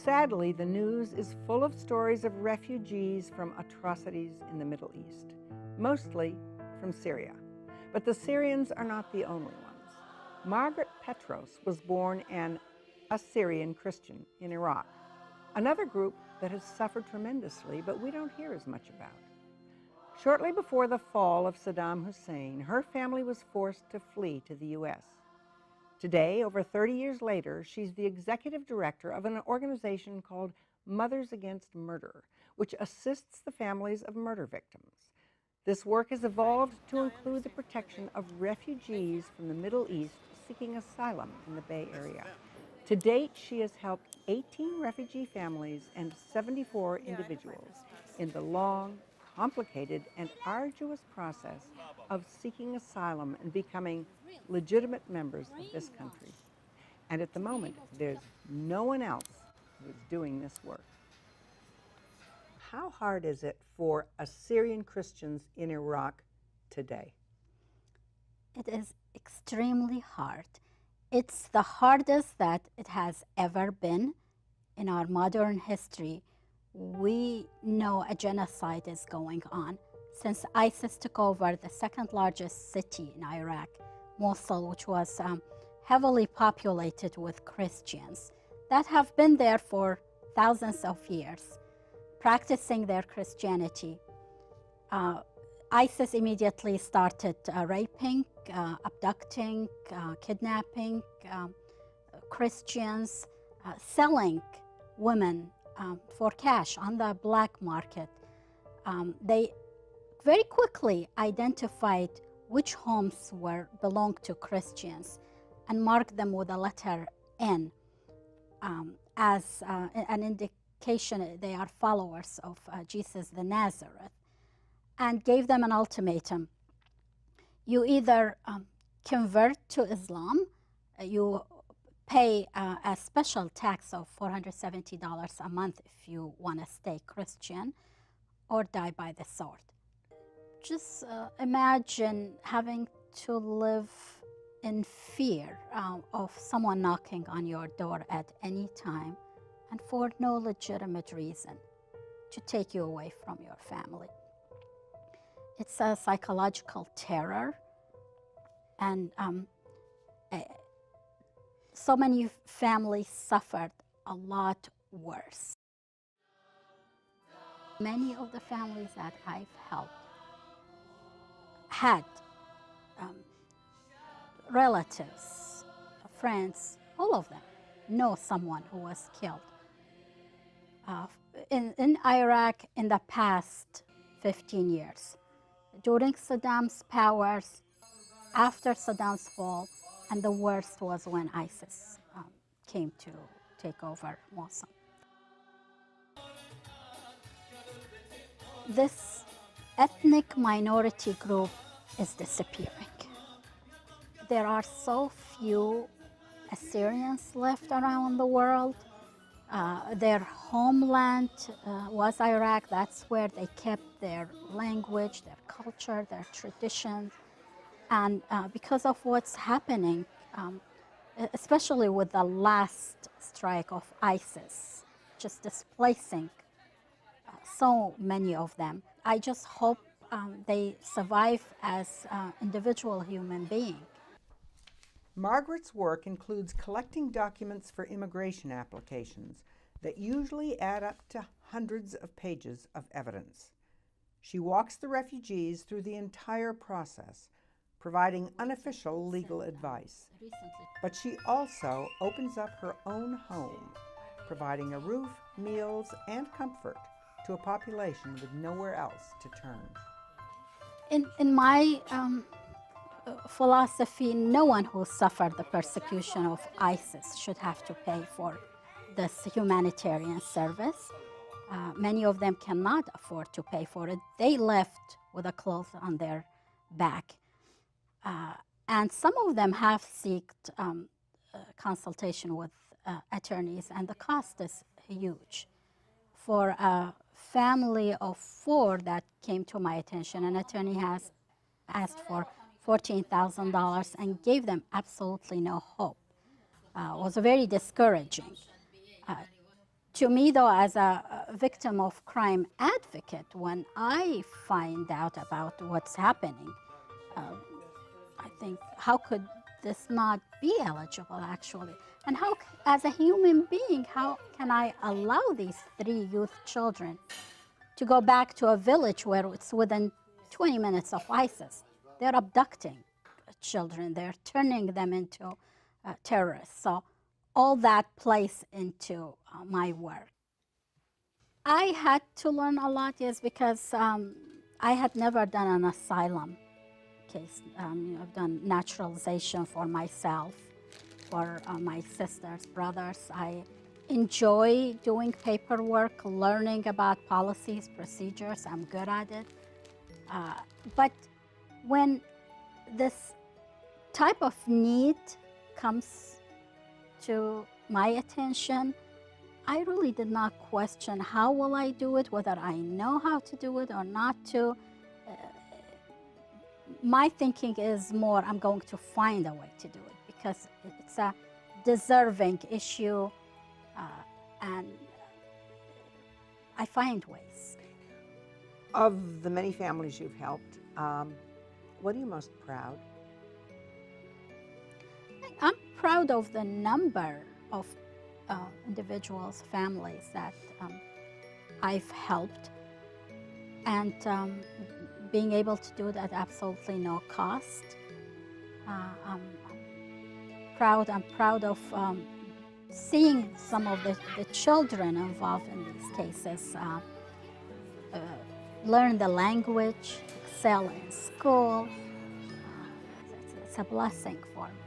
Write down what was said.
Sadly, the news is full of stories of refugees from atrocities in the Middle East, mostly from Syria. But the Syrians are not the only ones. Margaret Petros was born an Assyrian Christian in Iraq, another group that has suffered tremendously, but we don't hear as much about. Shortly before the fall of Saddam Hussein, her family was forced to flee to the U.S. Today, over 30 years later, she's the executive director of an organization called Mothers Against Murder, which assists the families of murder victims. This work has evolved to include the protection of refugees from the Middle East seeking asylum in the Bay Area. To date, she has helped 18 refugee families and 74 individuals in the long, complicated, and arduous process of seeking asylum and becoming legitimate members of this country. And at the moment, there's no one else who's doing this work. How hard is it for Assyrian Christians in Iraq today? It is extremely hard. It's the hardest that it has ever been in our modern history. We know a genocide is going on. Since ISIS took over the second largest city in Iraq, Mosul, which was heavily populated with Christians that have been there for thousands of years, practicing their Christianity. ISIS immediately started raping, abducting, kidnapping Christians, selling women for cash on the black market. They very quickly identified which homes belonged to Christians and marked them with a letter N as an indication they are followers of Jesus the Nazareth, and gave them an ultimatum. You either convert to Islam, you pay a special tax of $470 a month if you want to stay Christian, or die by the sword. Just imagine having to live in fear of someone knocking on your door at any time and for no legitimate reason to take you away from your family. It's a psychological terror, and so many families suffered a lot worse. Many of the families that I've helped had relatives, friends, all of them know someone who was killed. In Iraq in the past 15 years, during Saddam's powers, after Saddam's fall, and the worst was when ISIS came to take over Mosul. This ethnic minority group is disappearing. There are so few Assyrians left around the world. Their homeland was Iraq. That's where they kept their language, their culture, their traditions. And because of what's happening, especially with the last strike of ISIS, just displacing so many of them, I just hope they survive as individual human beings. Margaret's work includes collecting documents for immigration applications that usually add up to hundreds of pages of evidence. She walks the refugees through the entire process, providing unofficial legal advice. But she also opens up her own home, providing a roof, meals, and comfort to a population with nowhere else to turn. In my philosophy, no one who suffered the persecution of ISIS should have to pay for this humanitarian service. Many of them cannot afford to pay for it. They left with a cloth on their back. And some of them have sought consultation with attorneys, and the cost is huge. For a family of 4 that came to my attention, an attorney has asked for $14,000 and gave them absolutely no hope. It was very discouraging. To me, though, as a victim of crime advocate, when I find out about what's happening, I think, how could this not be eligible, actually? And how, as a human being, how can I allow these 3 youth children to go back to a village where it's within 20 minutes of ISIS? They're abducting children. They're turning them into terrorists. So all that plays into my work. I had to learn a lot, yes, because I had never done an asylum case. I've done naturalization for myself, for my sisters, brothers. I enjoy doing paperwork, learning about policies, procedures. I'm good at it. But when this type of need comes to my attention, I really did not question how will I do it, whether I know how to do it or not to. My thinking is more, I'm going to find a way to do it because it's a deserving issue, and I find ways. Of the many families you've helped, what are you most proud? I'm proud of the number of individuals, families that I've helped, and being able to do it at absolutely no cost. I'm proud. I'm proud of seeing some of the children involved in these cases learn the language, excel in school. It's a blessing for me.